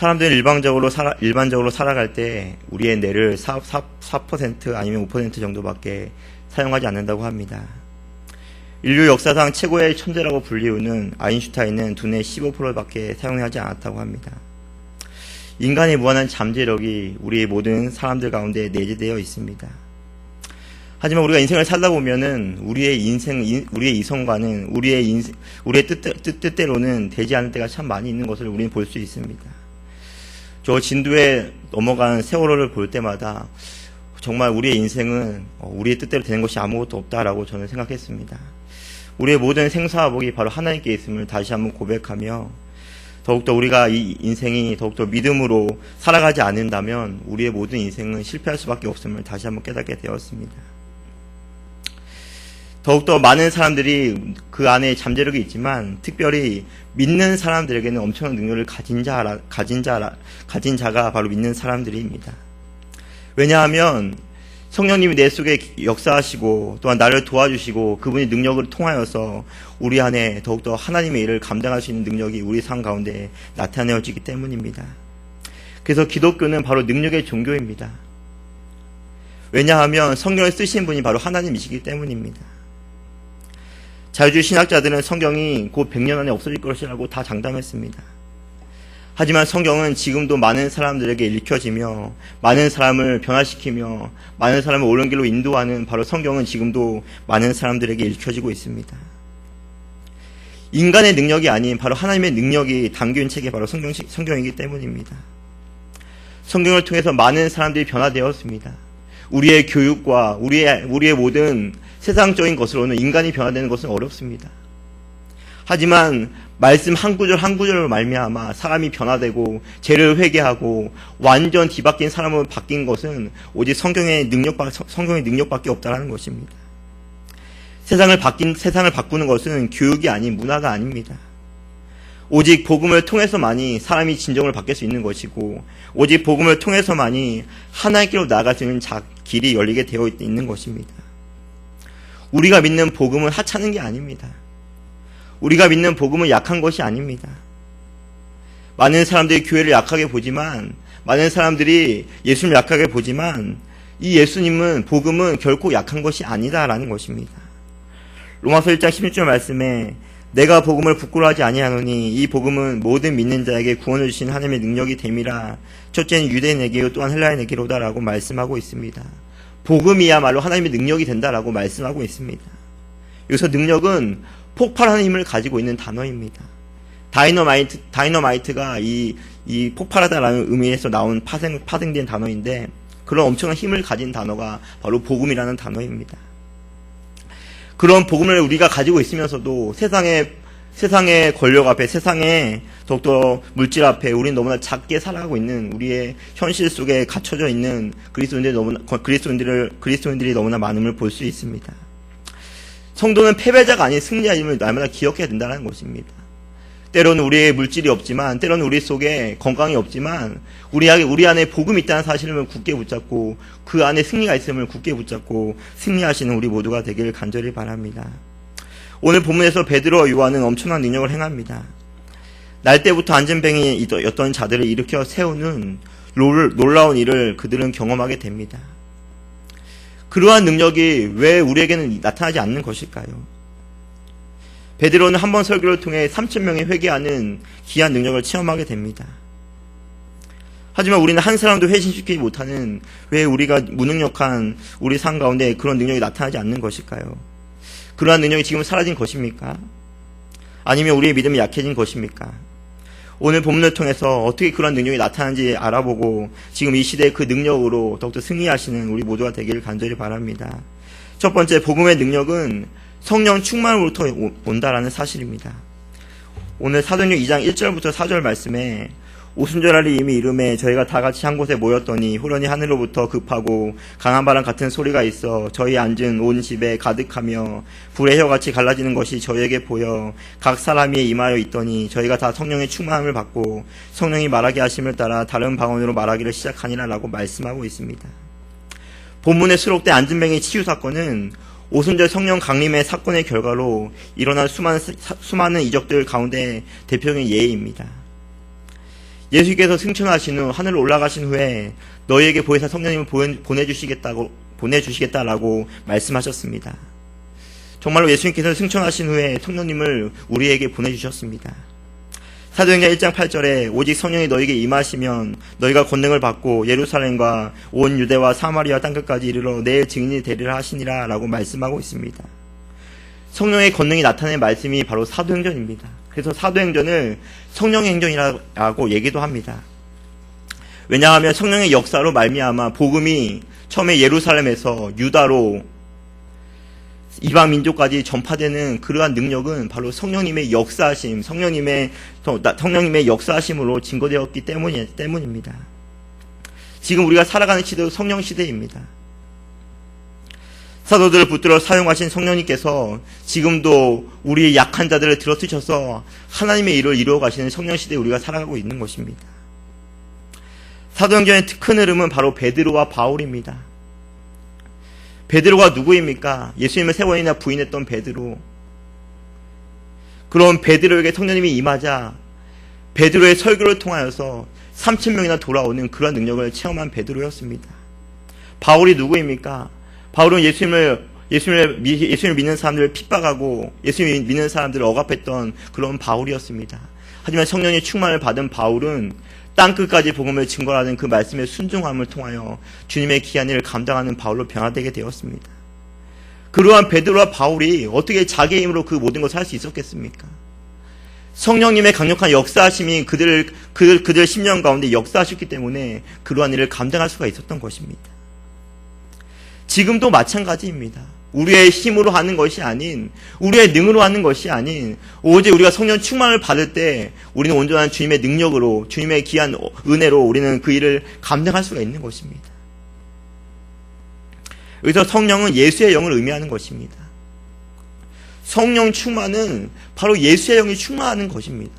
사람들은 일반적으로 살아갈 때 우리의 뇌를 4% 아니면 5% 정도밖에 사용하지 않는다고 합니다. 인류 역사상 최고의 천재라고 불리우는 아인슈타인은 두뇌 15%밖에 사용하지 않았다고 합니다. 인간의 무한한 잠재력이 우리 모든 사람들 가운데 내재되어 있습니다. 하지만 우리가 인생을 살다 보면은 우리의 이성과는 우리의 뜻대로는 되지 않을 때가 참 많이 있는 것을 우리는 볼 수 있습니다. 저 진도에 넘어간 세월호를 볼 때마다 정말 우리의 인생은 우리의 뜻대로 되는 것이 아무것도 없다라고 저는 생각했습니다. 우리의 모든 생사와 복이 바로 하나님께 있음을 다시 한번 고백하며 더욱더 우리가 이 인생이 더욱더 믿음으로 살아가지 않는다면 우리의 모든 인생은 실패할 수밖에 없음을 다시 한번 깨닫게 되었습니다. 더욱더 많은 사람들이 그 안에 잠재력이 있지만 특별히 믿는 사람들에게는 엄청난 능력을 가진 자가 바로 믿는 사람들입니다. 왜냐하면 성령님이 내 속에 역사하시고 또한 나를 도와주시고 그분의 능력을 통하여서 우리 안에 더욱더 하나님의 일을 감당할 수 있는 능력이 우리 삶 가운데 나타내어지기 때문입니다. 그래서 기독교는 바로 능력의 종교입니다. 왜냐하면 성령을 쓰신 분이 바로 하나님이시기 때문입니다. 자유주의 신학자들은 성경이 곧 100년 안에 없어질 것이라고 다 장담했습니다. 하지만 성경은 지금도 많은 사람들에게 읽혀지며 많은 사람을 변화시키며 많은 사람을 옳은 길로 인도하는 바로 성경은 지금도 많은 사람들에게 읽혀지고 있습니다. 인간의 능력이 아닌 바로 하나님의 능력이 담긴 책이 바로 성경이기 때문입니다. 성경을 통해서 많은 사람들이 변화되었습니다. 우리의 교육과 우리의 모든 세상적인 것으로는 인간이 변화되는 것은 어렵습니다. 하지만 말씀 한 구절 한 구절로 말미암아 사람이 변화되고 죄를 회개하고 완전 뒤바뀐 사람으로 바뀐 것은 오직 성경의 능력밖에 없다라는 것입니다. 세상을 바꾸는 것은 교육이 아닌 문화가 아닙니다. 오직 복음을 통해서만이 사람이 진정을 바뀔 수 있는 것이고 오직 복음을 통해서만이 하나님께로 나아갈 수 있는 길이 열리게 되어 있는 것입니다. 우리가 믿는 복음은 하찮은 게 아닙니다. 우리가 믿는 복음은 약한 것이 아닙니다. 많은 사람들이 교회를 약하게 보지만 많은 사람들이 예수님을 약하게 보지만 이 예수님은 복음은 결코 약한 것이 아니다라는 것입니다. 로마서 1장 16절 말씀에 내가 복음을 부끄러워하지 아니하노니 이 복음은 모든 믿는 자에게 구원을 주신 하나님의 능력이 됨이라 첫째는 유대인에게요 또한 헬라인에게로다라고 말씀하고 있습니다. 복음이야말로 하나님의 능력이 된다라고 말씀하고 있습니다. 여기서 능력은 폭발하는 힘을 가지고 있는 단어입니다. 다이너마이트가 이 폭발하다라는 의미에서 나온 파생된 단어인데 그런 엄청난 힘을 가진 단어가 바로 복음이라는 단어입니다. 그런 복음을 우리가 가지고 있으면서도 세상의 권력 앞에 세상의 더욱더 물질 앞에 우리는 너무나 작게 살아가고 있는 우리의 현실 속에 갇혀져 있는 그리스도인들이 너무나 많음을 볼 수 있습니다. 성도는 패배자가 아닌 승리자임을 날마다 기억해야 된다는 것입니다. 때로는 우리의 물질이 없지만 때로는 우리 속에 건강이 없지만 우리 안에 복음이 있다는 사실을 굳게 붙잡고 그 안에 승리가 있음을 굳게 붙잡고 승리하시는 우리 모두가 되기를 간절히 바랍니다. 오늘 본문에서 베드로와 요한은 엄청난 능력을 행합니다. 날 때부터 안전뱅이였던 자들을 일으켜 세우는 놀라운 일을 그들은 경험하게 됩니다. 그러한 능력이 왜 우리에게는 나타나지 않는 것일까요? 베드로는 한 번 설교를 통해 3,000명이 회개하는 귀한 능력을 체험하게 됩니다. 하지만 우리는 한 사람도 회심시키지 못하는 왜 우리가 무능력한 우리 삶 가운데 그런 능력이 나타나지 않는 것일까요? 그러한 능력이 지금 사라진 것입니까? 아니면 우리의 믿음이 약해진 것입니까? 오늘 본문을 통해서 어떻게 그런 능력이 나타나는지 알아보고 지금 이 시대의 그 능력으로 더욱더 승리하시는 우리 모두가 되기를 간절히 바랍니다. 첫 번째, 복음의 능력은 성령 충만으로부터 온다라는 사실입니다. 오늘 사도행전 2장 1절부터 4절 말씀에 오순절날이 이미 이름에 저희가 다 같이 한 곳에 모였더니 후련히 하늘로부터 급하고 강한 바람 같은 소리가 있어 저희 앉은 온 집에 가득하며 불의 혀같이 갈라지는 것이 저희에게 보여 각 사람이 임하여 있더니 저희가 다 성령의 충만함을 받고 성령이 말하게 하심을 따라 다른 방언으로 말하기를 시작하니라 라고 말씀하고 있습니다. 본문에 수록된 안진뱅이 치유 사건은 오순절 성령 강림의 사건의 결과로 일어난 수많은 이적들 가운데 대표적인 예입니다. 예수께서 승천하신 후 하늘로 올라가신 후에 너희에게 보혜사 성령님을 보내주시겠다라고 말씀하셨습니다. 정말로 예수님께서 승천하신 후에 성령님을 우리에게 보내주셨습니다. 사도행전 1장 8절에 오직 성령이 너희에게 임하시면 너희가 권능을 받고 예루살렘과 온 유대와 사마리아 땅끝까지 이르러 내 증인이 되리라 하시니라 라고 말씀하고 있습니다. 성령의 권능이 나타낸 말씀이 바로 사도행전입니다. 그래서 사도행전을 성령의 행전이라고 얘기도 합니다. 왜냐하면 성령의 역사로 말미암아 복음이 처음에 예루살렘에서 유다로 이방 민족까지 전파되는 그러한 능력은 바로 성령님의 역사하심, 성령님의 역사하심으로 증거되었기 때문입니다. 지금 우리가 살아가는 시대도 성령 시대입니다. 사도들을 붙들어 사용하신 성령님께서 지금도 우리의 약한 자들을 들어쓰셔서 하나님의 일을 이루어 가시는 성령 시대에 우리가 살아가고 있는 것입니다. 사도행전의 큰 흐름은 바로 베드로와 바울입니다. 베드로가 누구입니까? 예수님을 3번이나 부인했던 베드로. 그런 베드로에게 성령님이 임하자 베드로의 설교를 통하여서 3,000명이나 돌아오는 그런 능력을 체험한 베드로였습니다. 바울이 누구입니까? 바울은 예수님을 믿는 사람들을 핍박하고 예수님을 믿는 사람들을 억압했던 그런 바울이었습니다. 하지만 성령의 충만을 받은 바울은 땅끝까지 복음을 증거하는 그 말씀의 순종함을 통하여 주님의 귀한 일을 감당하는 바울로 변화되게 되었습니다. 그러한 베드로와 바울이 어떻게 자기의 힘으로 그 모든 것을 할 수 있었겠습니까? 성령님의 강력한 역사하심이 그들 심령 가운데 역사하셨기 때문에 그러한 일을 감당할 수가 있었던 것입니다. 지금도 마찬가지입니다. 우리의 힘으로 하는 것이 아닌, 우리의 능으로 하는 것이 아닌, 오직 우리가 성령 충만을 받을 때 우리는 온전한 주님의 능력으로, 주님의 귀한 은혜로 우리는 그 일을 감당할 수가 있는 것입니다. 여기서 성령은 예수의 영을 의미하는 것입니다. 성령 충만은 바로 예수의 영이 충만하는 것입니다.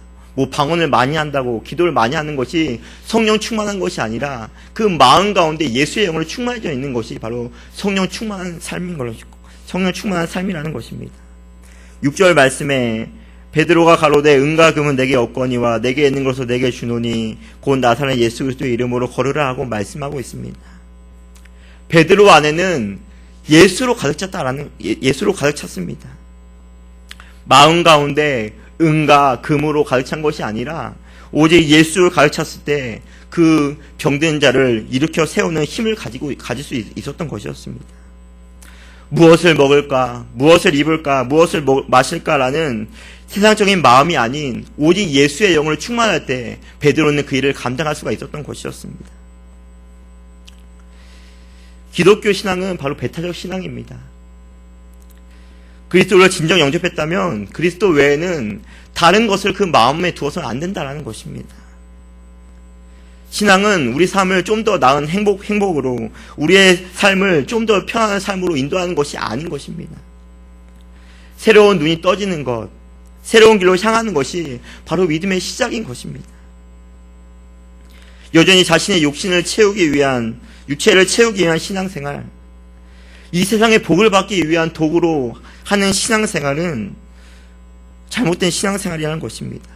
방언을 많이 한다고 기도를 많이 하는 것이 성령 충만한 것이 아니라 그 마음 가운데 예수의 영으로 충만해져 있는 것이 바로 성령 충만한 삶인 것이고 성령 충만한 삶이라는 것입니다. 6절 말씀에 베드로가 가로되 은과 금은 내게 없거니와 내게 있는 것을 내게 주노니 곧 나사렛 예수 그리스도의 이름으로 걸으라 하고 말씀하고 있습니다. 베드로 안에는 예수로 가득 찼습니다. 마음 가운데 은과 금으로 가득 찬 것이 아니라 오직 예수를 가득 찼을 때 그 병든 자를 일으켜 세우는 힘을 가질 수 있었던 것이었습니다. 무엇을 먹을까, 무엇을 입을까, 무엇을 마실까라는 세상적인 마음이 아닌 오직 예수의 영을 충만할 때 베드로는 그 일을 감당할 수가 있었던 것이었습니다. 기독교 신앙은 바로 배타적 신앙입니다. 그리스도를 진정 영접했다면 그리스도 외에는 다른 것을 그 마음에 두어서는 안 된다는 것입니다. 신앙은 우리 삶을 좀 더 나은 행복으로, 우리의 삶을 좀 더 편안한 삶으로 인도하는 것이 아닌 것입니다. 새로운 눈이 떠지는 것, 새로운 길로 향하는 것이 바로 믿음의 시작인 것입니다. 여전히 자신의 육체를 채우기 위한 신앙생활, 이 세상의 복을 받기 위한 도구로 하는 신앙생활은 잘못된 신앙생활이라는 것입니다.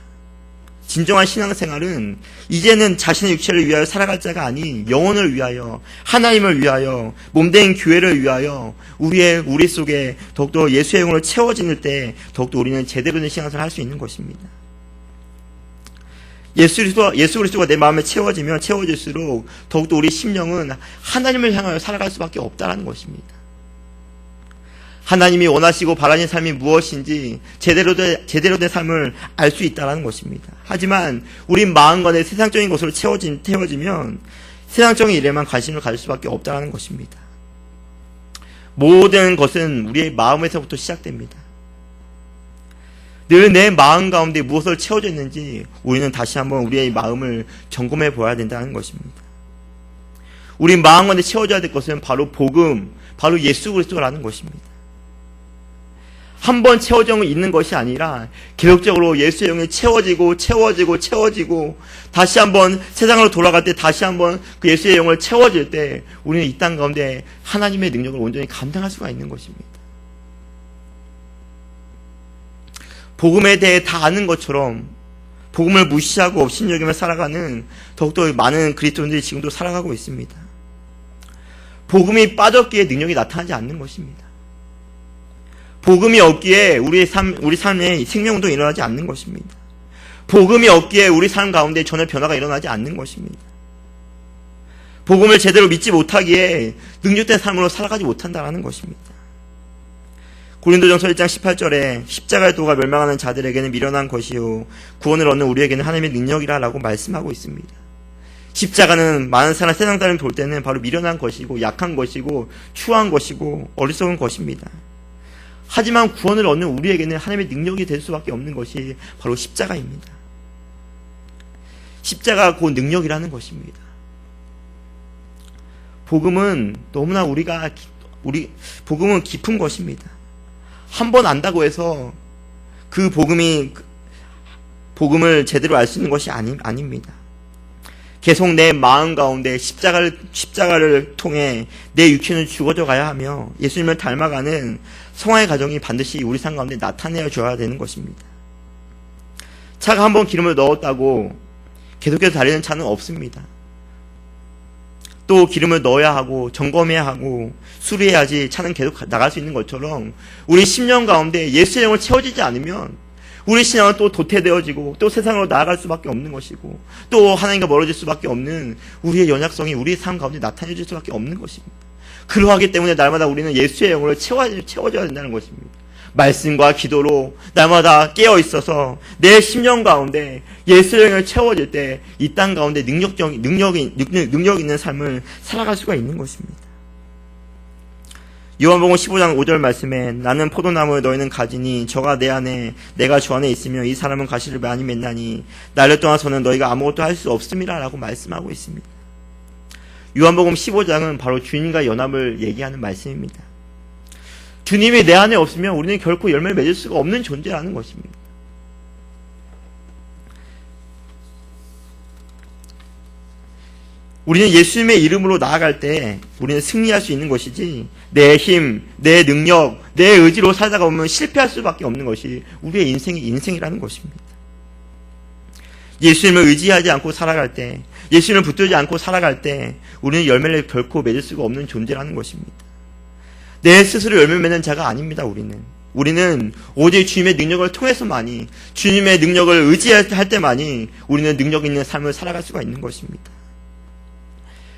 진정한 신앙생활은 이제는 자신의 육체를 위하여 살아갈 자가 아닌 영혼을 위하여, 하나님을 위하여, 몸된 교회를 위하여 우리 속에 더욱더 예수의 영으로 채워질 때 더욱더 우리는 제대로 된 신앙생활을 할 수 있는 것입니다. 예수 그리스도가 내 마음에 채워질수록 더욱더 우리 심령은 하나님을 향하여 살아갈 수밖에 없다는 것입니다. 하나님이 원하시고 바라는 삶이 무엇인지 제대로 된 삶을 알 수 있다는 것입니다. 하지만 우리 마음과 내 세상적인 것으로 채워지면 세상적인 일에만 관심을 가질 수밖에 없다는 것입니다. 모든 것은 우리의 마음에서부터 시작됩니다. 늘 내 마음 가운데 무엇을 채워져 있는지 우리는 다시 한번 우리의 마음을 점검해 보아야 된다는 것입니다. 우리 마음 가운데 채워져야 될 것은 바로 복음, 바로 예수 그리스도라는 것입니다. 한 번 채워져 있는 것이 아니라 계속적으로 예수의 영이 채워지고 다시 한번 세상으로 돌아갈 때 다시 한번 그 예수의 영을 채워질 때 우리는 이 땅 가운데 하나님의 능력을 온전히 감당할 수가 있는 것입니다. 복음에 대해 다 아는 것처럼 복음을 무시하고 업신여기며 살아가는 더욱더 많은 그리스도인들이 지금도 살아가고 있습니다. 복음이 빠졌기에 능력이 나타나지 않는 것입니다. 복음이 없기에 우리 삶에 생명도 일어나지 않는 것입니다. 복음이 없기에 우리 삶 가운데 전혀 변화가 일어나지 않는 것입니다. 복음을 제대로 믿지 못하기에 능력된 삶으로 살아가지 못한다는 것입니다. 고린도전서 1장 18절에 십자가의 도가 멸망하는 자들에게는 미련한 것이요 구원을 얻는 우리에게는 하나님의 능력이라 라고 말씀하고 있습니다. 십자가는 많은 세상 사람을 볼 때는 바로 미련한 것이고 약한 것이고 추한 것이고 어리석은 것입니다. 하지만 구원을 얻는 우리에게는 하나님의 능력이 될 수밖에 없는 것이 바로 십자가입니다. 십자가가 곧 능력이라는 것입니다. 복음은 너무나 복음은 깊은 것입니다. 한 번 안다고 해서 그 복음을 제대로 알 수 있는 것이 아닙니다. 계속 내 마음 가운데 십자가를 통해 내 육체는 죽어져 가야 하며 예수님을 닮아가는 성화의 과정이 반드시 우리 삶 가운데 나타내어 줘야 되는 것입니다. 차가 한 번 기름을 넣었다고 계속해서 달리는 차는 없습니다. 또 기름을 넣어야 하고 점검해야 하고 수리해야지 차는 계속 나갈 수 있는 것처럼 우리 심령 가운데 예수의 영을 채워지지 않으면 우리 신앙은 또 도태되어지고 또 세상으로 나아갈 수밖에 없는 것이고 또 하나님과 멀어질 수밖에 없는 우리의 연약성이 우리의 삶 가운데 나타내질 수밖에 없는 것입니다. 그러하기 때문에 날마다 우리는 예수의 영으로 채워져야 된다는 것입니다. 말씀과 기도로 날마다 깨어 있어서 내 심령 가운데 예수의 영을 채워질 때 이 땅 가운데 능력 있는 삶을 살아갈 수가 있는 것입니다. 요한복음 15장 5절 말씀에 나는 포도나무 너희는 가지니 저가 내 안에 내가 주 안에 있으며 이 사람은 가시를 많이 맺나니 나를 떠나서는 너희가 아무것도 할 수 없음이라 라고 말씀하고 있습니다. 요한복음 15장은 바로 주님과 연합을 얘기하는 말씀입니다. 주님이 내 안에 없으면 우리는 결코 열매를 맺을 수가 없는 존재라는 것입니다. 우리는 예수님의 이름으로 나아갈 때 우리는 승리할 수 있는 것이지 내 힘, 내 능력, 내 의지로 살다가 보면 실패할 수밖에 없는 것이 우리의 인생이라는 것입니다. 예수님을 의지하지 않고 살아갈 때, 예수님을 붙들지 않고 살아갈 때 우리는 열매를 결코 맺을 수가 없는 존재라는 것입니다. 내 스스로 열매 맺는 자가 아닙니다. 우리는 오직 주님의 능력을 통해서만이, 주님의 능력을 의지할 때만이 우리는 능력 있는 삶을 살아갈 수가 있는 것입니다.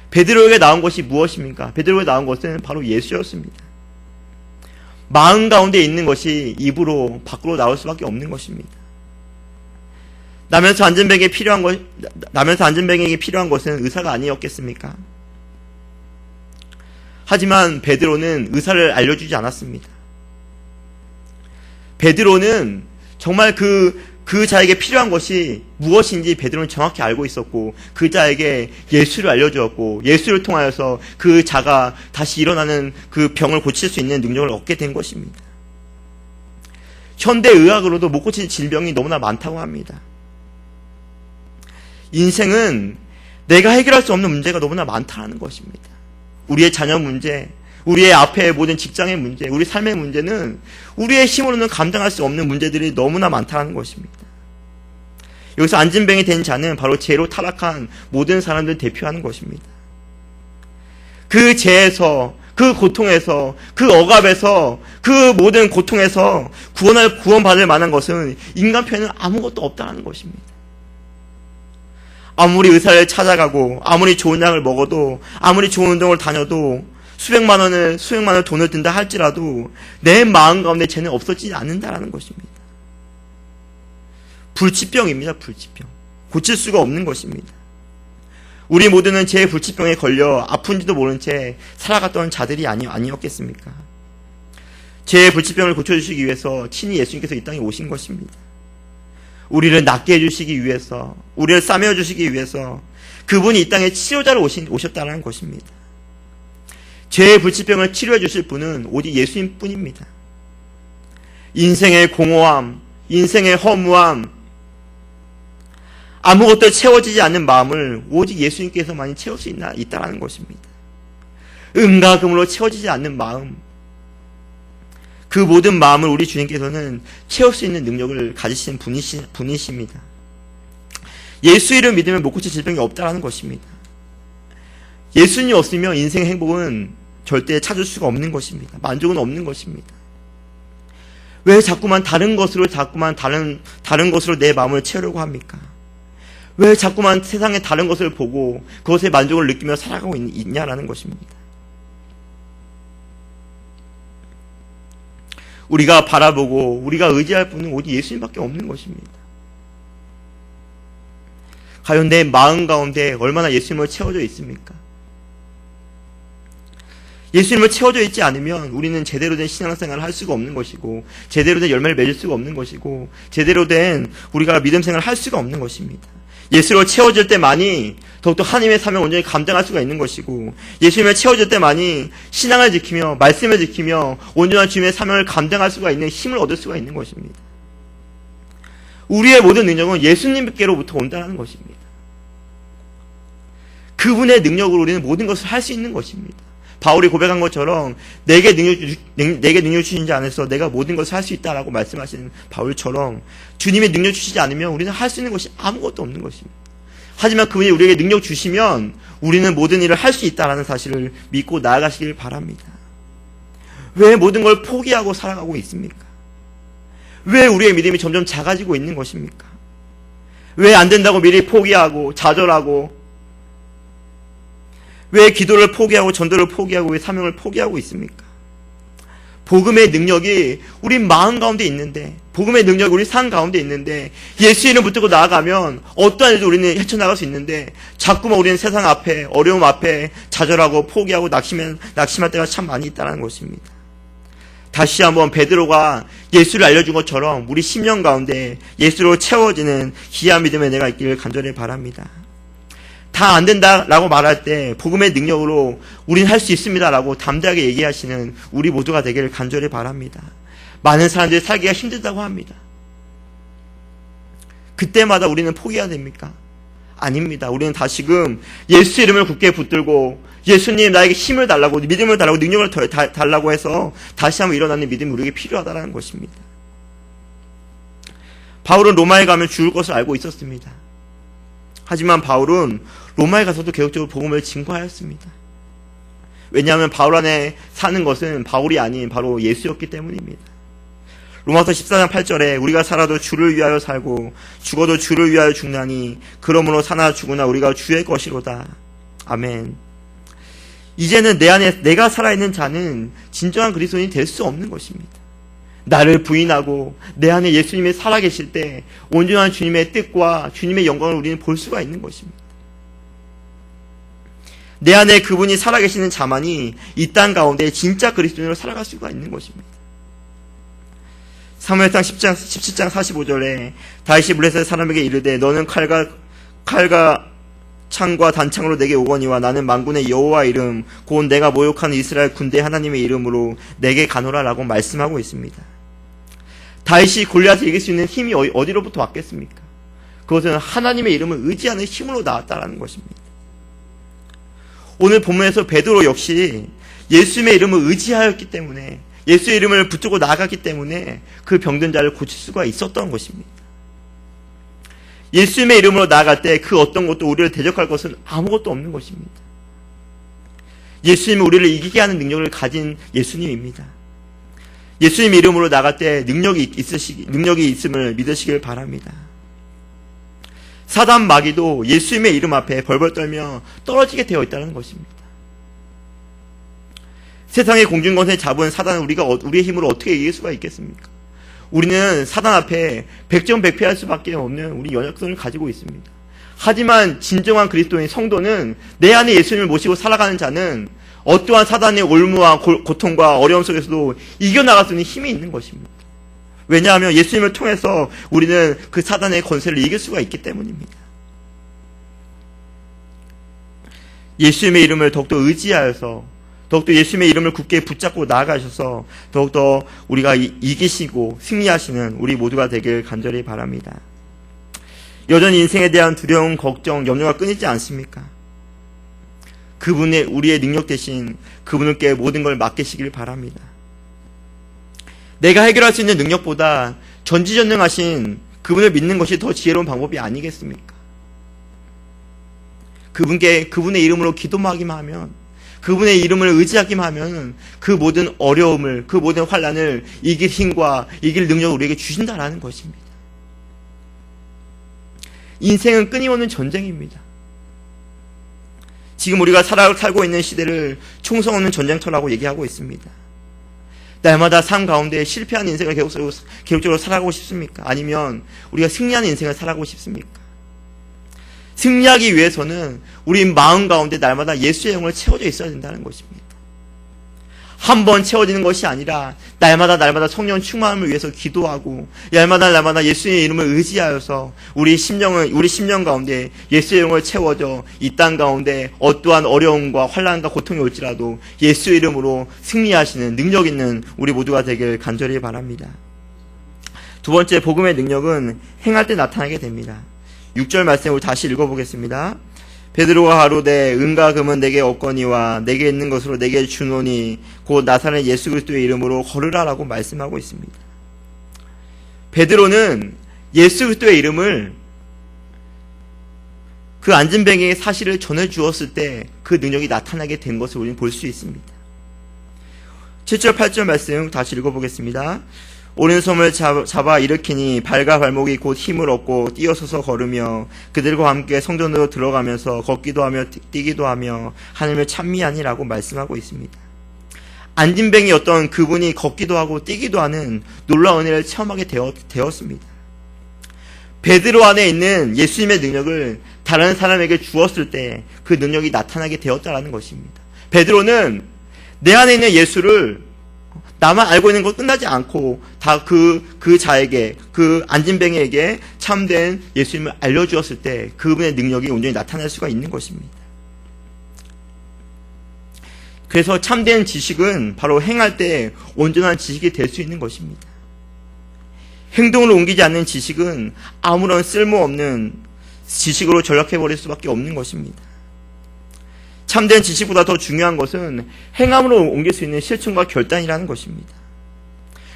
베드로에게 나온 것이 무엇입니까? 베드로에게 나온 것은 바로 예수였습니다. 마음 가운데 있는 것이 입으로 밖으로 나올 수밖에 없는 것입니다. 나면서 안전뱅이에게 필요한 것은 의사가 아니었겠습니까? 하지만 베드로는 의사를 알려주지 않았습니다. 베드로는 정말 그 자에게 필요한 것이 무엇인지 베드로는 정확히 알고 있었고 그 자에게 예수를 알려주었고 예수를 통하여서 그 자가 다시 일어나는 그 병을 고칠 수 있는 능력을 얻게 된 것입니다. 현대의학으로도 못 고치는 질병이 너무나 많다고 합니다. 인생은 내가 해결할 수 없는 문제가 너무나 많다는 것입니다. 우리의 자녀 문제, 우리의 앞에 모든 직장의 문제, 우리 삶의 문제는 우리의 힘으로는 감당할 수 없는 문제들이 너무나 많다는 것입니다. 여기서 안진뱅이 된 자는 바로 죄로 타락한 모든 사람들을 대표하는 것입니다. 그 죄에서, 그 고통에서, 그 억압에서, 그 모든 고통에서 구원받을 만한 것은 인간 편에는 아무것도 없다는 것입니다. 아무리 의사를 찾아가고, 아무리 좋은 약을 먹어도, 아무리 좋은 운동을 다녀도, 수백만 원을 돈을 든다 할지라도 내 마음 가운데 죄는 없어지지 않는다라는 것입니다. 불치병입니다. 불치병. 고칠 수가 없는 것입니다. 우리 모두는 죄의 불치병에 걸려 아픈지도 모른 채 살아갔던 자들이 아니었겠습니까? 죄의 불치병을 고쳐주시기 위해서 친히 예수님께서 이 땅에 오신 것입니다. 우리를 낫게 해주시기 위해서, 우리를 싸매어 주시기 위해서 그분이 이 땅에 치료자로 오셨다는 것입니다. 죄의 불치병을 치료해 주실 분은 오직 예수님 뿐입니다. 인생의 공허함, 인생의 허무함, 아무것도 채워지지 않는 마음을 오직 예수님께서만이 채울 수 있다는 것입니다. 은과 금으로 채워지지 않는 마음, 그 모든 마음을 우리 주님께서는 채울 수 있는 능력을 가지신 분이십니다. 예수 이름 믿으면 못 고칠 질병이 없다라는 것입니다. 예수님 없으면 인생의 행복은 절대 찾을 수가 없는 것입니다. 만족은 없는 것입니다. 왜 자꾸만 다른 것으로 다른 것으로 내 마음을 채우려고 합니까? 왜 자꾸만 세상의 다른 것을 보고 그것에 만족을 느끼며 살아가고 있냐라는 것입니다. 우리가 바라보고 우리가 의지할 분은 오직 예수님밖에 없는 것입니다. 과연 내 마음 가운데 얼마나 예수님을 채워져 있습니까? 예수님을 채워져 있지 않으면 우리는 제대로 된 신앙생활을 할 수가 없는 것이고, 제대로 된 열매를 맺을 수가 없는 것이고, 제대로 된 우리가 믿음생활을 할 수가 없는 것입니다. 예수로 채워질 때만이 더욱더 하나님의 사명을 온전히 감당할 수가 있는 것이고, 예수님을 채워질 때만이 신앙을 지키며 말씀을 지키며 온전한 주님의 사명을 감당할 수가 있는 힘을 얻을 수가 있는 것입니다. 우리의 모든 능력은 예수님께로부터 온다는 것입니다. 그분의 능력으로 우리는 모든 것을 할 수 있는 것입니다. 바울이 고백한 것처럼 내게 능력 주신 자 안에서 내가 모든 것을 할 수 있다라고 말씀하시는 바울처럼 주님의 능력 주시지 않으면 우리는 할 수 있는 것이 아무것도 없는 것입니다. 하지만 그분이 우리에게 능력 주시면 우리는 모든 일을 할 수 있다라는 사실을 믿고 나아가시길 바랍니다. 왜 모든 걸 포기하고 살아가고 있습니까? 왜 우리의 믿음이 점점 작아지고 있는 것입니까? 왜 안 된다고 미리 포기하고 좌절하고, 왜 기도를 포기하고 전도를 포기하고 왜 사명을 포기하고 있습니까? 복음의 능력이 우리 마음 가운데 있는데, 복음의 능력이 우리 삶 가운데 있는데, 예수 이름 붙들고 나아가면 어떠한 일도 우리는 헤쳐나갈 수 있는데, 자꾸만 우리는 세상 앞에, 어려움 앞에 좌절하고 포기하고 낙심할 때가 참 많이 있다는 것입니다. 다시 한번 베드로가 예수를 알려준 것처럼 우리 심령 가운데 예수로 채워지는 귀한 믿음의 은혜가 있기를 간절히 바랍니다. 다 안 된다라고 말할 때 복음의 능력으로 우린 할 수 있습니다라고 담대하게 얘기하시는 우리 모두가 되기를 간절히 바랍니다. 많은 사람들이 살기가 힘들다고 합니다. 그때마다 우리는 포기해야 됩니까? 아닙니다. 우리는 다시금 예수 이름을 굳게 붙들고 예수님 나에게 힘을 달라고, 믿음을 달라고, 능력을 달라고 해서 다시 한번 일어나는 믿음이 우리에게 필요하다는 것입니다. 바울은 로마에 가면 죽을 것을 알고 있었습니다. 하지만 바울은 로마에 가서도 계속적으로 복음을 증거하였습니다. 왜냐하면 바울 안에 사는 것은 바울이 아닌 바로 예수였기 때문입니다. 로마서 14장 8절에 우리가 살아도 주를 위하여 살고 죽어도 주를 위하여 죽나니 그러므로 사나 죽으나 우리가 주의 것이로다. 아멘. 이제는 내 안에 내가 살아있는 자는 진정한 그리스도인이 될 수 없는 것입니다. 나를 부인하고 내 안에 예수님이 살아계실 때 온전한 주님의 뜻과 주님의 영광을 우리는 볼 수가 있는 것입니다. 내 안에 그분이 살아계시는 자만이 이 땅 가운데 진짜 그리스도인으로 살아갈 수가 있는 것입니다. 사무엘상 17장 45절에 다윗이 블레셋 사람에게 이르되 너는 칼과 창과 단창으로 내게 오거니와 나는 만군의 여호와 이름 곧 내가 모욕하는 이스라엘 군대 하나님의 이름으로 내게 가노라 라고 말씀하고 있습니다. 다윗이 골리앗을 이길 수 있는 힘이 어디로부터 왔겠습니까? 그것은 하나님의 이름을 의지하는 힘으로 나왔다라는 것입니다. 오늘 본문에서 베드로 역시 예수님의 이름을 의지하였기 때문에, 예수의 이름을 붙들고 나아갔기 때문에 그 병든 자를 고칠 수가 있었던 것입니다. 예수님의 이름으로 나아갈 때 그 어떤 것도 우리를 대적할 것은 아무것도 없는 것입니다. 예수님은 우리를 이기게 하는 능력을 가진 예수님입니다. 예수님 이름으로 나갈 때 능력이 있음을 믿으시길 바랍니다. 사단 마귀도 예수님의 이름 앞에 벌벌 떨며 떨어지게 되어 있다는 것입니다. 세상의 공중권세 잡은 사단은 우리의 힘으로 어떻게 이길 수가 있겠습니까? 우리는 사단 앞에 백전백패할 수밖에 없는 우리 연약성을 가지고 있습니다. 하지만 진정한 그리스도인 성도는, 내 안에 예수님을 모시고 살아가는 자는 어떠한 사단의 올무와 고통과 어려움 속에서도 이겨나갈 수 있는 힘이 있는 것입니다. 왜냐하면 예수님을 통해서 우리는 그 사단의 권세를 이길 수가 있기 때문입니다. 예수님의 이름을 더욱더 의지하여서, 더욱더 예수님의 이름을 굳게 붙잡고 나아가셔서 더욱더 우리가 이기시고 승리하시는 우리 모두가 되길 간절히 바랍니다. 여전히 인생에 대한 두려움, 걱정, 염려가 끊이지 않습니까? 그분의 우리의 능력 대신 그분께 모든 걸 맡기시길 바랍니다. 내가 해결할 수 있는 능력보다 전지전능하신 그분을 믿는 것이 더 지혜로운 방법이 아니겠습니까? 그분의 이름으로 기도하기만 하면, 그분의 이름을 의지하기만 하면 그 모든 어려움을, 그 모든 환난을 이길 힘과 이길 능력을 우리에게 주신다라는 것입니다. 인생은 끊임없는 전쟁입니다. 지금 우리가 살고 있는 시대를 총성 없는 전쟁터라고 얘기하고 있습니다. 날마다 삶 가운데 실패한 인생을 계속적으로 살아가고 싶습니까? 아니면 우리가 승리하는 인생을 살아가고 싶습니까? 승리하기 위해서는 우리 마음 가운데 날마다 예수의 영을 채워져 있어야 된다는 것입니다. 한 번 채워지는 것이 아니라 날마다 성령 충만함을 위해서 기도하고 날마다 예수의 이름을 의지하여서 우리 심령 가운데 예수의 영을 채워져 이 땅 가운데 어떠한 어려움과 환난과 고통이 올지라도 예수의 이름으로 승리하시는 능력 있는 우리 모두가 되길 간절히 바랍니다. 두 번째, 복음의 능력은 행할 때 나타나게 됩니다. 6절 말씀을 다시 읽어보겠습니다. 베드로가 가로되 은과 금은 내게 없거니와 내게 있는 것으로 내게 주노니 곧 나사렛 예수 그리스도의 이름으로 걸으라라고 말씀하고 있습니다. 베드로는 예수 그리스도의 이름을 그 안진뱅이의 사실을 전해 주었을 때 그 능력이 나타나게 된 것을 우리는 볼 수 있습니다. 7절 8절 말씀 다시 읽어보겠습니다. 오른손을 잡아 일으키니 발과 발목이 곧 힘을 얻고 뛰어서서 걸으며 그들과 함께 성전으로 들어가면서 걷기도 하며 뛰기도 하며 하나님을 찬미하니라고 말씀하고 있습니다. 안진뱅이였던 그분이 걷기도 하고 뛰기도 하는 놀라운 은혜를 체험하게 되었습니다. 베드로 안에 있는 예수님의 능력을 다른 사람에게 주었을 때 그 능력이 나타나게 되었다는 것입니다. 베드로는 내 안에 있는 예수를 나만 알고 있는 것 끝나지 않고 다 그 자에게, 그 안진뱅이에게 참된 예수님을 알려주었을 때 그분의 능력이 온전히 나타날 수가 있는 것입니다. 그래서 참된 지식은 바로 행할 때 온전한 지식이 될 수 있는 것입니다. 행동으로 옮기지 않는 지식은 아무런 쓸모없는 지식으로 전락해버릴 수밖에 없는 것입니다. 참된 지식보다 더 중요한 것은 행함으로 옮길 수 있는 실천과 결단이라는 것입니다.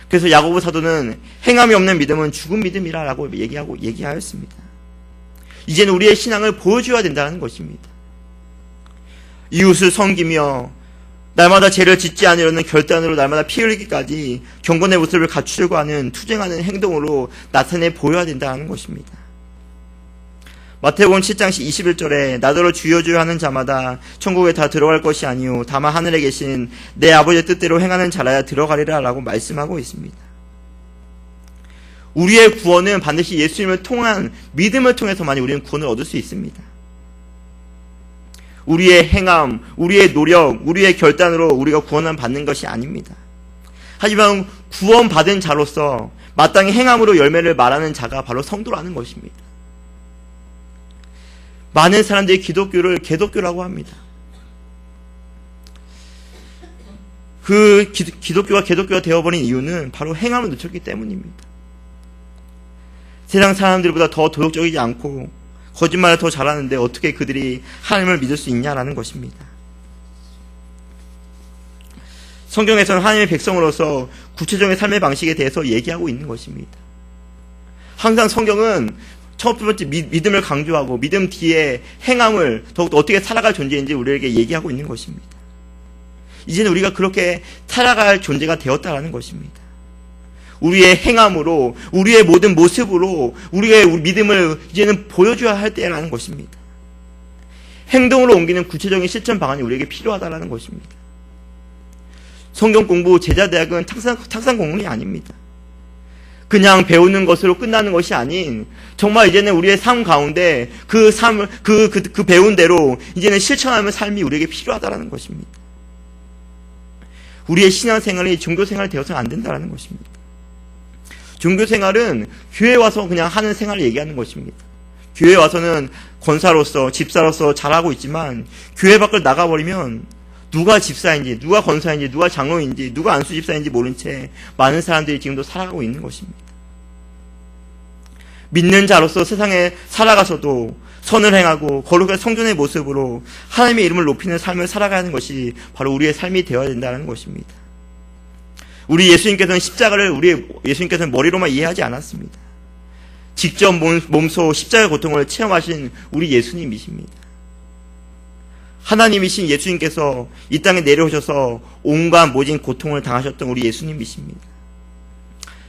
그래서 야고보 사도는 행함이 없는 믿음은 죽은 믿음이라고 얘기하였습니다. 이제는 우리의 신앙을 보여줘야 된다는 것입니다. 이웃을 섬기며 날마다 죄를 짓지 않으려는 결단으로 날마다 피 흘리기까지 경건의 모습을 갖추려고 하는 투쟁하는 행동으로 나타내 보여야 된다는 것입니다. 마태복음 7장 21절에 나더러 주여 주여 하는 자마다 천국에 다 들어갈 것이 아니요 다만 하늘에 계신 내 아버지의 뜻대로 행하는 자라야 들어가리라 라고 말씀하고 있습니다. 우리의 구원은 반드시 예수님을 통한 믿음을 통해서만 우리는 구원을 얻을 수 있습니다. 우리의 행함, 우리의 노력, 우리의 결단으로 우리가 구원을 받는 것이 아닙니다. 하지만 구원받은 자로서 마땅히 행함으로 열매를 말하는 자가 바로 성도라는 것입니다. 많은 사람들이 기독교를 개독교라고 합니다. 그 기독교가 개독교가 되어버린 이유는 바로 행함을 놓쳤기 때문입니다. 세상 사람들보다 더 도덕적이지 않고 거짓말을 더 잘하는데 어떻게 그들이 하나님을 믿을 수 있냐라는 것입니다. 성경에서는 하나님의 백성으로서 구체적인 삶의 방식에 대해서 얘기하고 있는 것입니다. 항상 성경은 첫 번째 믿음을 강조하고 믿음 뒤에 행함을 더욱더 어떻게 살아갈 존재인지 우리에게 얘기하고 있는 것입니다. 이제는 우리가 그렇게 살아갈 존재가 되었다라는 것입니다. 우리의 행함으로, 우리의 모든 모습으로 우리의 믿음을 이제는 보여줘야 할 때라는 것입니다. 행동으로 옮기는 구체적인 실천 방안이 우리에게 필요하다라는 것입니다. 성경 공부, 제자대학은 탁상 공문이 아닙니다. 그냥 배우는 것으로 끝나는 것이 아닌 정말 이제는 우리의 삶 가운데 그 삶을 그 배운 대로 이제는 실천하는 삶이 우리에게 필요하다라는 것입니다. 우리의 신앙생활이 종교생활이 되어서는 안 된다라는 것입니다. 종교생활은 교회에 와서 그냥 하는 생활을 얘기하는 것입니다. 교회에 와서는 권사로서 집사로서 잘하고 있지만 교회 밖을 나가버리면 누가 집사인지, 누가 권사인지, 누가 장로인지, 누가 안수집사인지 모른 채 많은 사람들이 지금도 살아가고 있는 것입니다. 믿는 자로서 세상에 살아가서도 선을 행하고 거룩한 성전의 모습으로 하나님의 이름을 높이는 삶을 살아가는 것이 바로 우리의 삶이 되어야 된다는 것입니다. 우리 예수님께서는 십자가를 예수님께서는 머리로만 이해하지 않았습니다. 직접 몸소 십자가의 고통을 체험하신 우리 예수님이십니다. 하나님이신 예수님께서 이 땅에 내려오셔서 온갖 모진 고통을 당하셨던 우리 예수님이십니다.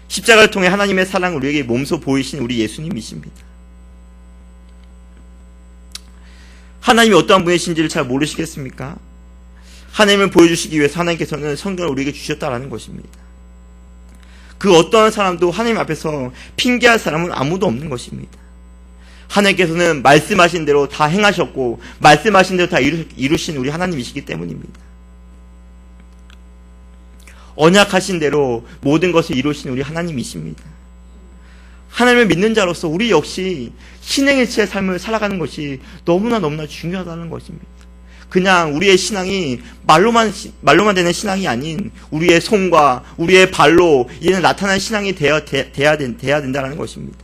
십자가를 통해 하나님의 사랑을 우리에게 몸소 보이신 우리 예수님이십니다. 하나님이 어떠한 분이신지를 잘 모르시겠습니까? 하나님을 보여주시기 위해서 하나님께서는 성경을 우리에게 주셨다라는 것입니다. 그 어떠한 사람도 하나님 앞에서 핑계할 사람은 아무도 없는 것입니다. 하나님께서는 말씀하신 대로 다 행하셨고 말씀하신 대로 다 이루신 우리 하나님이시기 때문입니다. 언약하신 대로 모든 것을 이루신 우리 하나님이십니다. 하나님을 믿는 자로서 우리 역시 신행일치의 삶을 살아가는 것이 너무나 중요하다는 것입니다. 그냥 우리의 신앙이 말로만 되는 신앙이 아닌 우리의 손과 우리의 발로 이는 나타나는 신앙이 돼야 된다는 것입니다.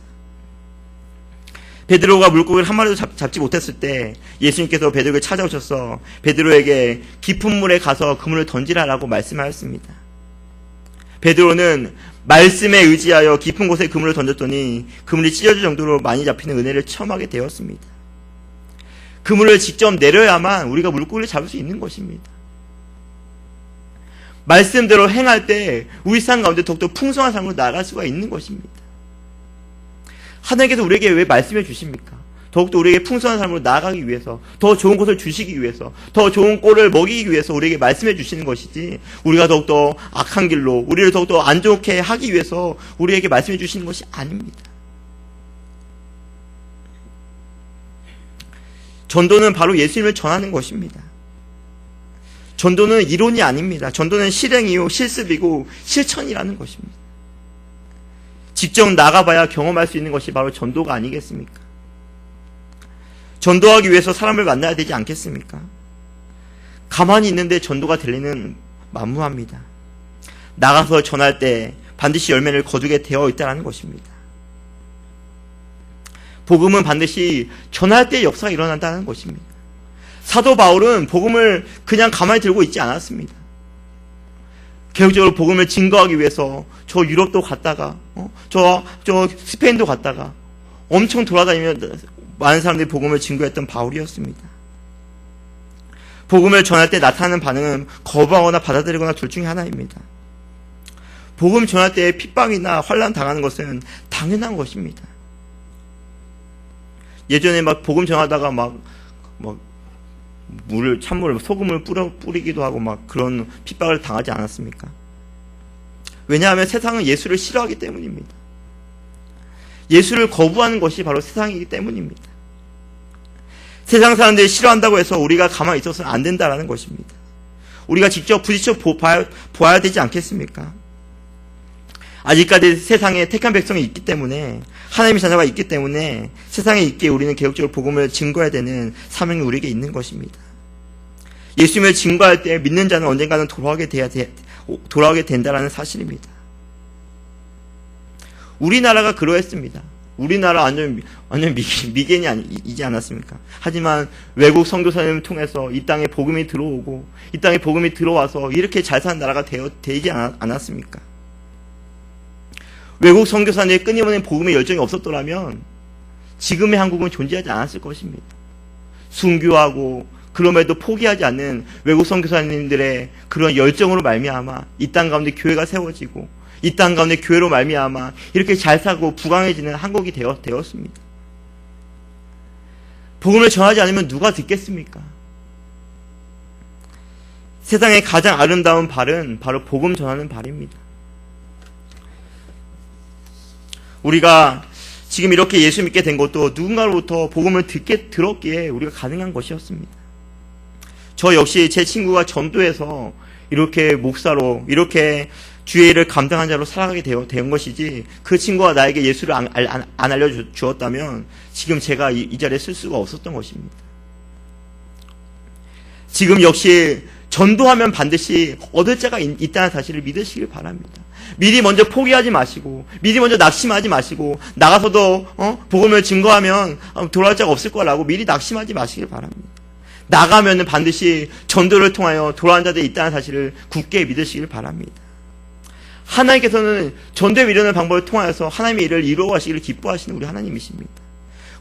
베드로가 물고기를 한 마리도 잡지 못했을 때 예수님께서 베드로에게 찾아오셔서 베드로에게 깊은 물에 가서 그물을 던지라라고 말씀하였습니다. 베드로는 말씀에 의지하여 깊은 곳에 그물을 던졌더니 그물이 찢어질 정도로 많이 잡히는 은혜를 체험하게 되었습니다. 그물을 직접 내려야만 우리가 물고기를 잡을 수 있는 것입니다. 말씀대로 행할 때 우리 삶 가운데 더욱더 풍성한 삶으로 나아갈 수가 있는 것입니다. 하나님께서 우리에게 왜 말씀해 주십니까? 더욱더 우리에게 풍성한 삶으로 나아가기 위해서, 더 좋은 것을 주시기 위해서, 더 좋은 꼴을 먹이기 위해서 우리에게 말씀해 주시는 것이지, 우리가 더욱더 악한 길로 우리를 더욱더 안 좋게 하기 위해서 우리에게 말씀해 주시는 것이 아닙니다. 전도는 바로 예수님을 전하는 것입니다. 전도는 이론이 아닙니다. 전도는 실행이요, 실습이고 실천이라는 것입니다. 직접 나가봐야 경험할 수 있는 것이 바로 전도가 아니겠습니까? 전도하기 위해서 사람을 만나야 되지 않겠습니까? 가만히 있는데 전도가 될 리는 만무합니다. 나가서 전할 때 반드시 열매를 거두게 되어 있다는 것입니다. 복음은 반드시 전할 때 역사가 일어난다는 것입니다. 사도 바울은 복음을 그냥 가만히 들고 있지 않았습니다. 계획적으로 복음을 증거하기 위해서 저 유럽도 갔다가 저 스페인도 갔다가 엄청 돌아다니며 많은 사람들이 복음을 증거했던 바울이었습니다. 복음을 전할 때 나타나는 반응은 거부하거나 받아들이거나 둘 중에 하나입니다. 복음 전할 때 핍박이나 환난 당하는 것은 당연한 것입니다. 예전에 막 복음 전하다가 막 찬물을 소금을 뿌리기도 하고 막 그런 핍박을 당하지 않았습니까? 왜냐하면 세상은 예수를 싫어하기 때문입니다. 예수를 거부하는 것이 바로 세상이기 때문입니다. 세상 사람들이 싫어한다고 해서 우리가 가만히 있어서는 안 된다라는 것입니다. 우리가 직접 부딪혀 보아야 되지 않겠습니까? 아직까지 세상에 택한 백성이 있기 때문에, 하나님의 자녀가 있기 때문에 세상에 있기에 우리는 계속적으로 복음을 증거해야 되는 사명이 우리에게 있는 것입니다. 예수님을 증거할 때 믿는 자는 언젠가는 돌아오게 된다라는 사실입니다. 우리나라가 그러했습니다. 우리나라 완전 미개인이지 않았습니까? 하지만 외국 선교사님을 통해서 이 땅에 복음이 들어오고 이 땅에 복음이 들어와서 이렇게 잘 사는 나라가 되지 않았습니까? 외국 선교사님의 끊임없는 복음의 열정이 없었더라면 지금의 한국은 존재하지 않았을 것입니다. 순교하고 그럼에도 포기하지 않는 외국 선교사님들의 그런 열정으로 말미암아 이 땅 가운데 교회가 세워지고 이 땅 가운데 교회로 말미암아 이렇게 잘 사고 부강해지는 한국이 되었습니다. 복음을 전하지 않으면 누가 듣겠습니까? 세상의 가장 아름다운 발은 바로 복음 전하는 발입니다. 우리가 지금 이렇게 예수 믿게 된 것도 누군가로부터 복음을 들었기에 우리가 가능한 것이었습니다. 저 역시 제 친구가 전도해서 이렇게 목사로 이렇게 주의 일을 감당한 자로 살아가게 된 것이지, 그 친구가 나에게 예수를 안 알려주었다면 지금 제가 이 자리에 쓸 수가 없었던 것입니다. 지금 역시 전도하면 반드시 얻을 자가 있다는 사실을 믿으시길 바랍니다. 미리 먼저 포기하지 마시고, 미리 먼저 낙심하지 마시고, 나가서도 복음을 증거하면 돌아올 자가 없을 거라고 미리 낙심하지 마시길 바랍니다. 나가면은 반드시 전도를 통하여 돌아온 자들이 있다는 사실을 굳게 믿으시길 바랍니다. 하나님께서는 전도에 이르는 방법을 통하여서 하나님의 일을 이루어 가시기를 기뻐하시는 우리 하나님이십니다.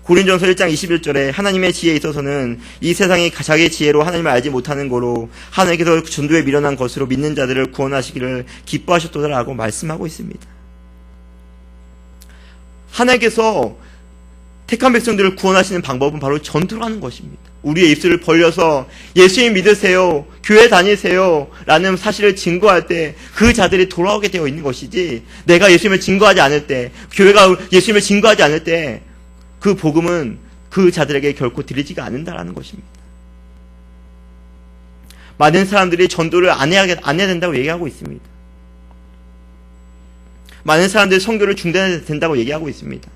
고린전서 1장 21절에 하나님의 지혜에 있어서는 이 세상이 자기의 지혜로 하나님을 알지 못하는 거로 하나님께서 전도에 미련한 것으로 믿는 자들을 구원하시기를 기뻐하셨도다라고 말씀하고 있습니다. 하나님께서 택한 백성들을 구원하시는 방법은 바로 전도라는 것입니다. 우리의 입술을 벌려서 예수님 믿으세요, 교회 다니세요 라는 사실을 증거할 때 그 자들이 돌아오게 되어 있는 것이지, 내가 예수님을 증거하지 않을 때, 교회가 예수님을 증거하지 않을 때 그 복음은 그 자들에게 결코 들리지가 않는다라는 것입니다. 많은 사람들이 전도를 안 해야 된다고 얘기하고 있습니다. 많은 사람들이 선교를 중단해야 된다고 얘기하고 있습니다.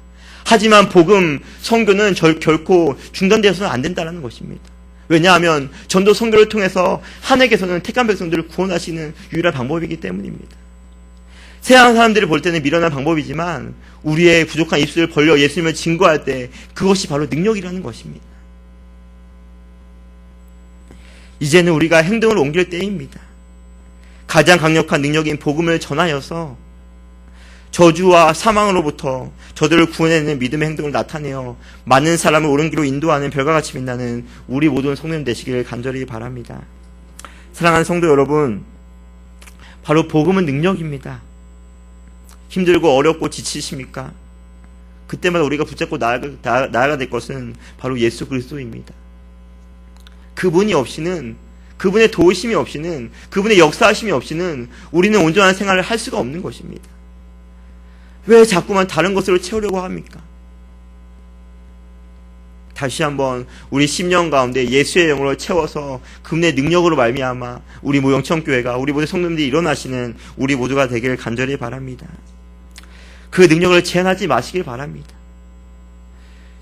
하지만 복음, 선교는 결코 중단되어서는 안 된다는 것입니다. 왜냐하면 전도 선교를 통해서 하나님께서는 택한 백성들을 구원하시는 유일한 방법이기 때문입니다. 세상 사람들이 볼 때는 미련한 방법이지만 우리의 부족한 입술을 벌려 예수님을 증거할 때 그것이 바로 능력이라는 것입니다. 이제는 우리가 행동을 옮길 때입니다. 가장 강력한 능력인 복음을 전하여서 저주와 사망으로부터 저들을 구원해내는 믿음의 행동을 나타내어 많은 사람을 옳은 길로 인도하는 별과 같이 빛나는 우리 모든 성도님 되시기를 간절히 바랍니다. 사랑하는 성도 여러분, 바로 복음은 능력입니다. 힘들고 어렵고 지치십니까? 그때마다 우리가 붙잡고 나아가 될 것은 바로 예수 그리스도입니다. 그분이 없이는, 그분의 도우심이 없이는, 그분의 역사하심이 없이는 우리는 온전한 생활을 할 수가 없는 것입니다. 왜 자꾸만 다른 것으로 채우려고 합니까? 다시 한번 우리 10년 가운데 예수의 영으로 채워서 그분의 능력으로 말미암아 우리 모영천교회가, 우리 모든 성도님들이 일어나시는 우리 모두가 되기를 간절히 바랍니다. 그 능력을 제한하지 마시길 바랍니다.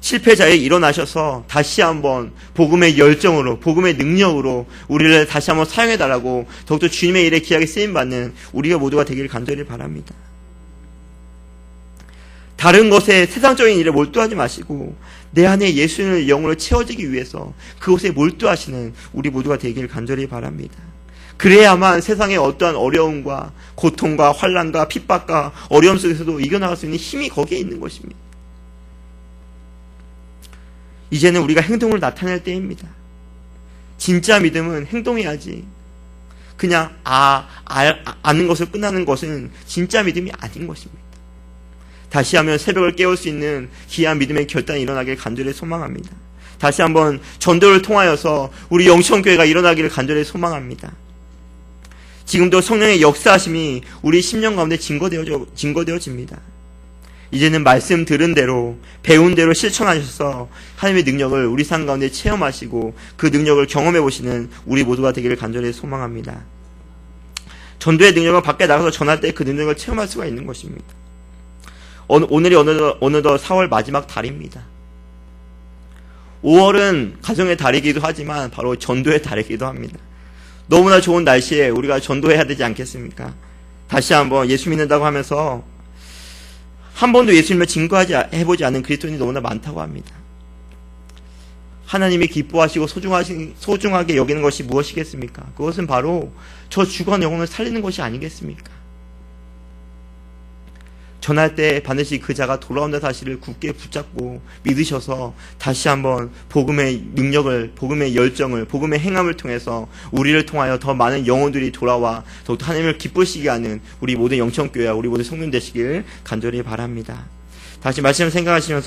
실패자에 일어나셔서 다시 한번 복음의 열정으로, 복음의 능력으로 우리를 다시 한번 사용해달라고 더욱더 주님의 일에 귀하게 쓰임받는 우리가 모두가 되기를 간절히 바랍니다. 다른 것에, 세상적인 일에 몰두하지 마시고 내 안에 예수님의 영으로 채워지기 위해서 그것에 몰두하시는 우리 모두가 되기를 간절히 바랍니다. 그래야만 세상의 어떠한 어려움과 고통과 환난과 핍박과 어려움 속에서도 이겨나갈 수 있는 힘이 거기에 있는 것입니다. 이제는 우리가 행동을 나타낼 때입니다. 진짜 믿음은 행동해야지, 그냥 아는 것을 끝나는 것은 진짜 믿음이 아닌 것입니다. 다시 한번 새벽을 깨울 수 있는 귀한 믿음의 결단이 일어나길 간절히 소망합니다. 다시 한번 전도를 통하여서 우리 영천교회가 일어나기를 간절히 소망합니다. 지금도 성령의 역사하심이 우리 10년 가운데 증거되어집니다. 이제는 말씀 들은 대로, 배운 대로 실천하셔서 하나님의 능력을 우리 삶 가운데 체험하시고 그 능력을 경험해 보시는 우리 모두가 되기를 간절히 소망합니다. 전도의 능력은 밖에 나가서 전할 때 그 능력을 체험할 수가 있는 것입니다. 오늘이 어느덧 4월 마지막 달입니다. 5월은 가정의 달이기도 하지만 바로 전도의 달이기도 합니다. 너무나 좋은 날씨에 우리가 전도해야 되지 않겠습니까? 다시 한번 예수 믿는다고 하면서 한 번도 예수님을 증거해보지 않은 그리스도인이 너무나 많다고 합니다. 하나님이 기뻐하시고 소중하게 여기는 것이 무엇이겠습니까? 그것은 바로 저 죽은 영혼을 살리는 것이 아니겠습니까? 전할 때 반드시 그 자가 돌아온다 사실을 굳게 붙잡고 믿으셔서 다시 한번 복음의 능력을, 복음의 열정을, 복음의 행함을 통해서 우리를 통하여 더 많은 영혼들이 돌아와 더욱더 하나님을 기쁘시게 하는 우리 모든 영천교회와 우리 모든 성도님 되시길 간절히 바랍니다. 다시 말씀을 생각하시면서